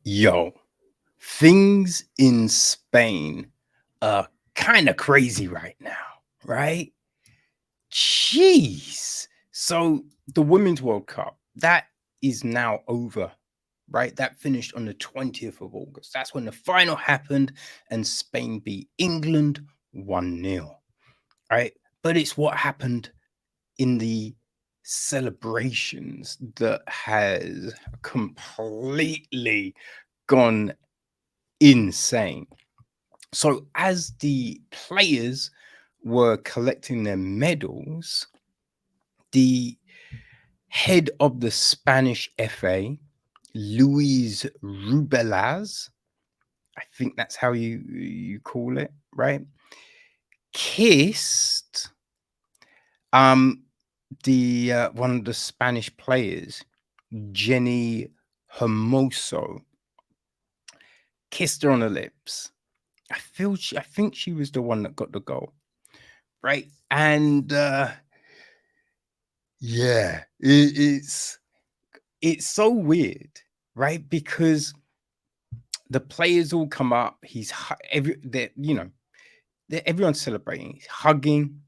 Yo, things in Spain are kind of crazy right now, right? Jeez. So the Women's World Cup, that is now over, right? That finished on the 20th of August. That's when the final happened and Spain beat England 1-0, right? But it's what happened in the celebrations that has completely gone insane. So, as the players were collecting their medals, the head of the Spanish FA, Luis Rubiales, I think that's how you call it, right? Kissed um the one of the Spanish players, Jenni Hermoso, kissed her on the lips. I think she was the one that got the goal, right? And yeah, it's so weird, right? Because the players all come up. Everyone's celebrating. He's hugging,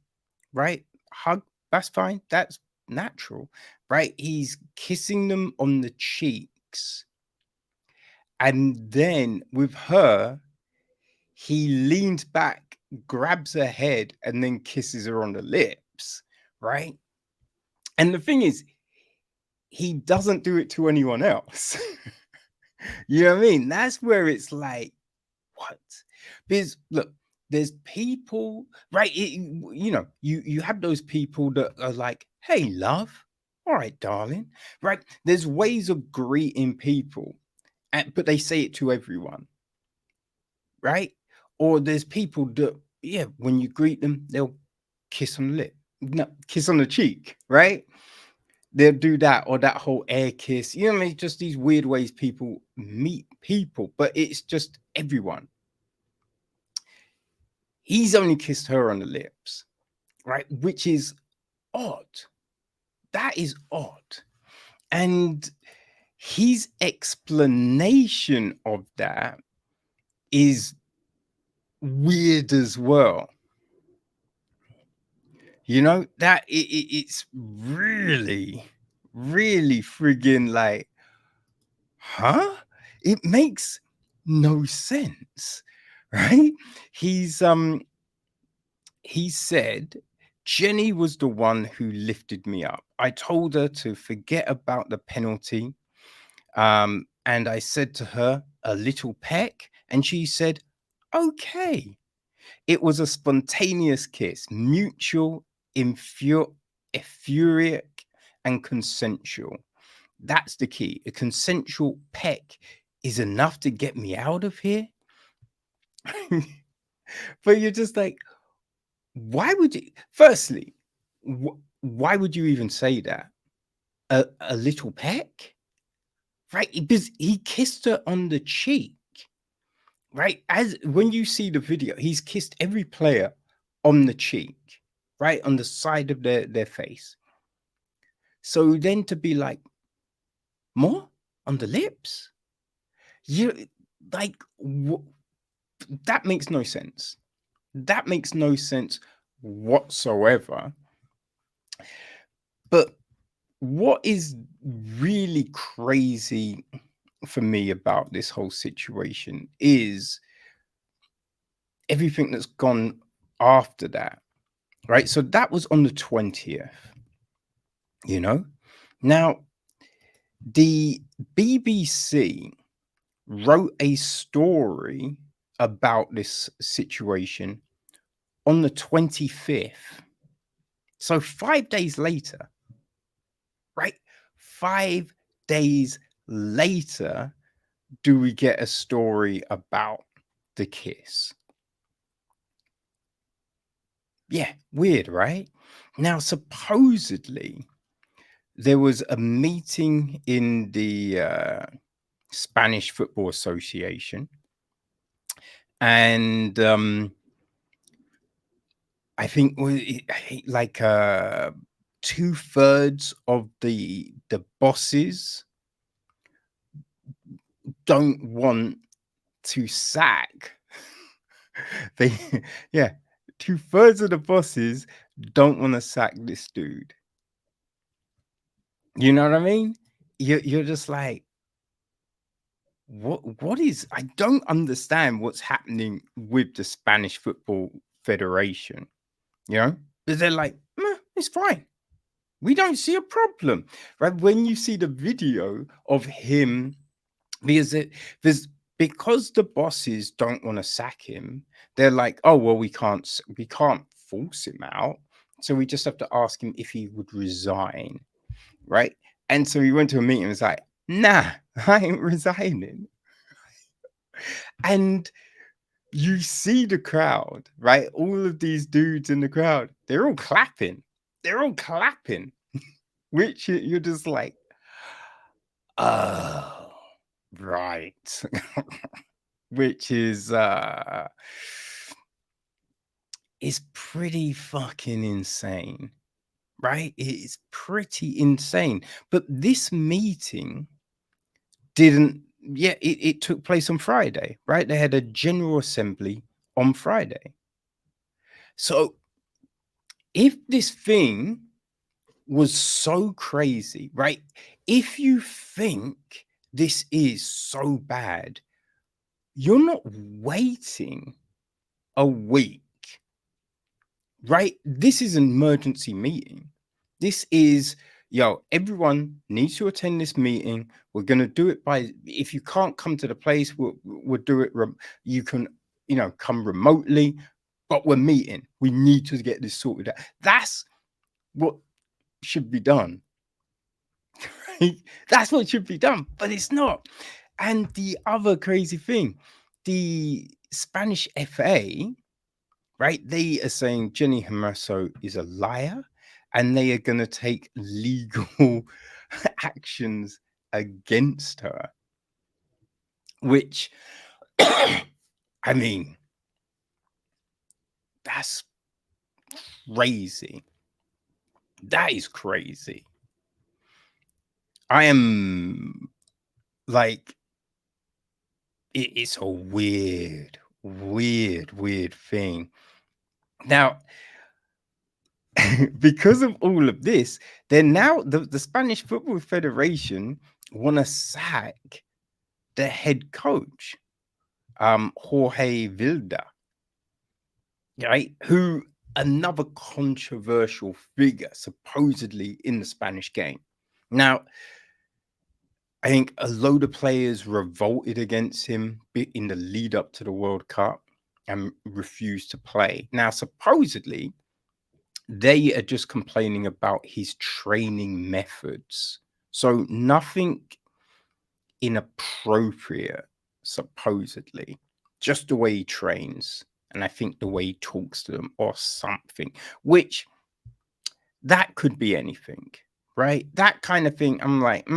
right? Hug. That's fine. That's natural, right? He's kissing them on the cheeks, and then with her, he leans back, grabs her head, and then kisses her on the lips, right? And the thing is, he doesn't do it to anyone else. You know what I mean? That's where it's like, what? Because look, there's people, right? You have those people that are like, hey, love, all right, darling, right? There's ways of greeting people, but they say it to everyone, right? Or there's people that, yeah, when you greet them, they'll kiss on the lip, no, kiss on the cheek, right? They'll do that, or that whole air kiss. You know what I mean? Just these weird ways people meet people, but it's just everyone. He's only kissed her on the lips, right? Which is odd. That is odd. And his explanation of that is weird as well. It's really, really friggin' like, huh? It makes no sense, right? He's he said, Jenny was the one who lifted me up. I told her to forget about the penalty. And I said to her, a little peck. And she said, okay. It was a spontaneous kiss, mutual, effuric, and consensual. That's the key. A consensual peck is enough to get me out of here. But you're just like, why would you? Firstly, why would you even say that? A little peck, right? Because he kissed her on the cheek, right? As when you see the video, he's kissed every player on the cheek, right, on the side of their face. So then to be like, more on the lips, you like that makes no sense. That makes no sense whatsoever. But what is really crazy for me about this whole situation is everything that's gone after that, right? So that was on the 20th, you know? Now, the BBC wrote a story about this situation on the 25th. So 5 days later, right? 5 days later, do we get a story about the kiss? Yeah, weird, right? Now, supposedly, there was a meeting in the Spanish Football Association, and I think like 2/3 of the bosses don't want to sack. They, yeah, 2/3 of the bosses don't want to sack this dude. You know what I mean? You're just like, what is, I don't understand what's happening with the Spanish Football Federation, you know? Because they're like, "Meh, it's fine. We don't see a problem." Right? When you see the video of him, because because the bosses don't want to sack him, they're like, "Oh, well, we can't force him out. So we just have to ask him if he would resign." Right? And so he went to a meeting and was like, "Nah, I ain't resigning." And you see the crowd, right? All of these dudes in the crowd, they're all clapping. They're all clapping, which you're just like, oh, right. Which is pretty fucking insane, right? It's pretty insane. But this meeting didn't, yeah, it took place on Friday, right? They had a general assembly on Friday. So if this thing was so crazy, right? If you think this is so bad, you're not waiting a week, right? This is an emergency meeting. This is, yo, everyone needs to attend this meeting. We're going to do it by, if you can't come to the place, we'll do it. You can, come remotely, but we're meeting. We need to get this sorted out. That's what should be done. That's what should be done, but it's not. And the other crazy thing, the Spanish FA, right? They are saying Jenni Hermoso is a liar, and they are going to take legal actions against her. Which, I mean, that's crazy. That is crazy. I am like, it's a weird, weird thing. Now, because of all of this, they're now the Spanish Football Federation want to sack the head coach, Jorge Vilda, right? Who, another controversial figure supposedly in the Spanish game. Now, I think a load of players revolted against him in the lead up to the World Cup and refused to play. Now, supposedly, they are just complaining about his training methods. So nothing inappropriate, supposedly, just the way he trains. And I think the way he talks to them or something, which that could be anything, right? That kind of thing. I'm like,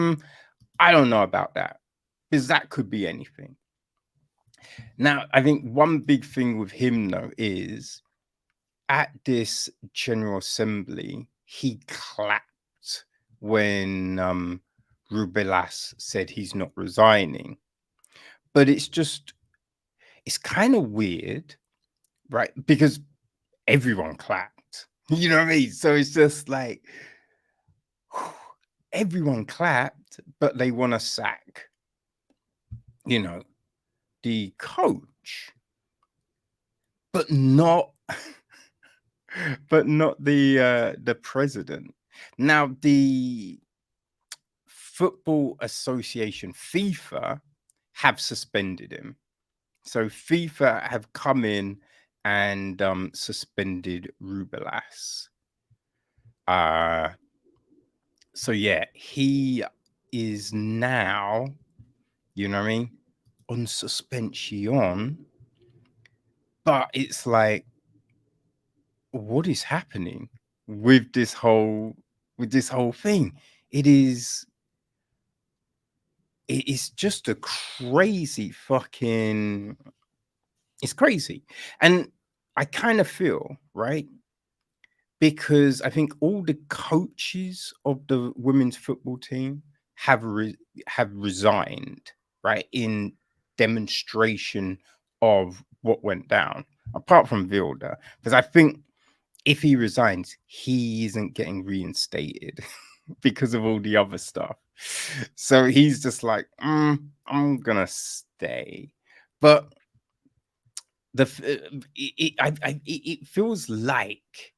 I don't know about that, because that could be anything. Now, I think one big thing with him, though, is at this General Assembly, he clapped when Rubiales said he's not resigning. But it's kind of weird, right? Because everyone clapped. You know what I mean? So it's just like, everyone clapped, but they want to sack, the coach, but not the president. Now, the Football Association, FIFA, have suspended him. So FIFA have come in and suspended Rubiales. So yeah, he is now, you know what I mean, on suspension. But it's like, what is happening with this whole thing? It's just a crazy fucking, it's crazy. And I kind of feel, right? Because I think all the coaches of the women's football team have resigned, right, in demonstration of what went down, apart from Vilda, because I think if he resigns, he isn't getting reinstated because of all the other stuff. So he's just like, I'm gonna stay. But it feels like,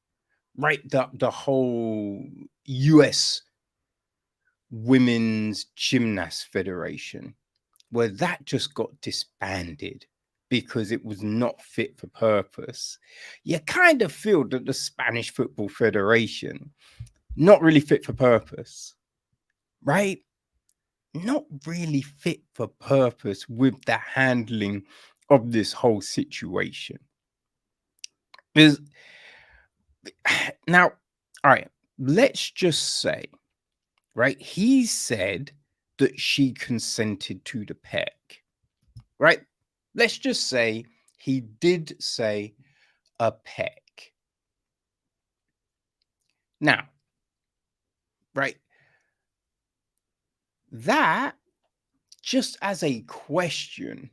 right, the whole US Women's Gymnast Federation, where that just got disbanded because it was not fit for purpose. You kind of feel that the Spanish Football Federation, not really fit for purpose, right? Not really fit for purpose with the handling of this whole situation. Because now, all right, let's just say, right, he said that she consented to the peck, right? Let's just say he did say a peck. Now, right, that just as a question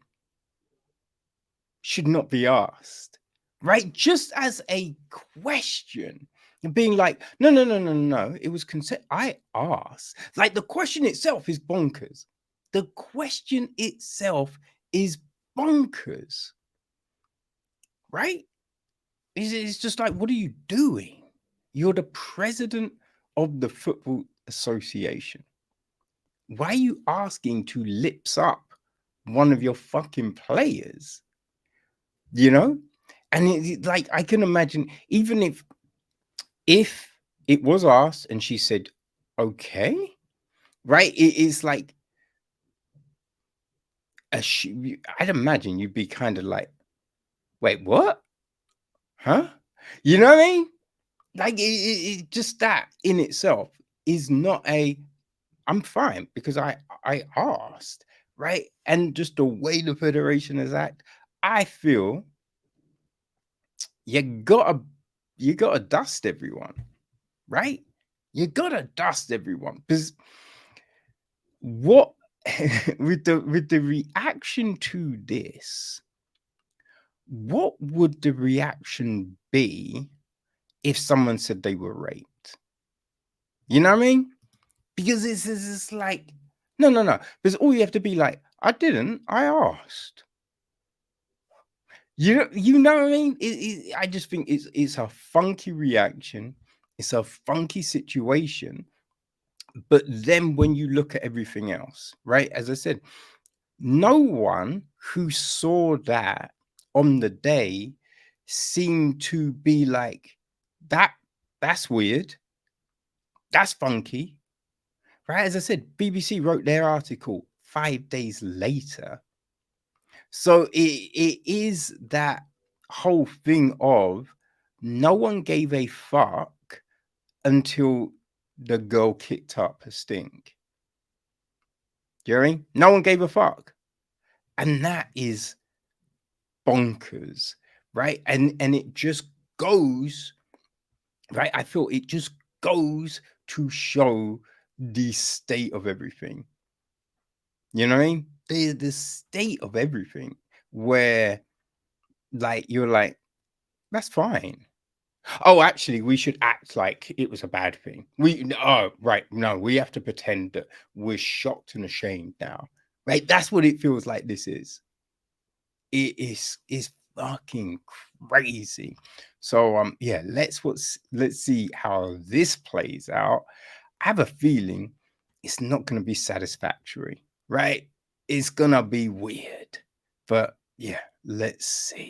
should not be asked, right? Just as a question, and being like, no, no, no, no, no, it was consent. I asked. Like the question itself is bonkers. The question itself is bonkers, right? It's just like, what are you doing? You're the president of the Football Association. Why are you asking to lips up one of your fucking players? You know? And like, I can imagine, even if it was asked and she said, okay, right? It is like, I'd imagine you'd be kind of like, wait, what? Huh? You know what I mean? Like, just that in itself is not I'm fine because I asked, right? And just the way the federation is act, I feel you gotta dust everyone, right? You gotta dust everyone because what with the reaction to this, what would the reaction be if someone said they were raped? You know what I mean? Because it's like, no, no, no. Because all you have to be like, I didn't, I asked. You know what I mean? I just think it's a funky reaction. It's a funky situation. But then when you look at everything else, right? As I said, no one who saw that on the day seemed to be like, that's weird. That's funky. Right? As I said, BBC wrote their article 5 days later. So it is that whole thing of no one gave a fuck until the girl kicked up a stink. Jerry, no one gave a fuck. And that is bonkers, right? And it just goes, right? I feel it just goes to show the state of everything. You know what I mean? The state of everything where like you're like, that's fine. Oh, actually, we should act like it was a bad thing. Right. No, we have to pretend that we're shocked and ashamed now. Right? That's what it feels like this is. It is fucking crazy. So yeah, let's see how this plays out. I have a feeling it's not gonna be satisfactory, right? It's gonna be weird. But yeah, let's see.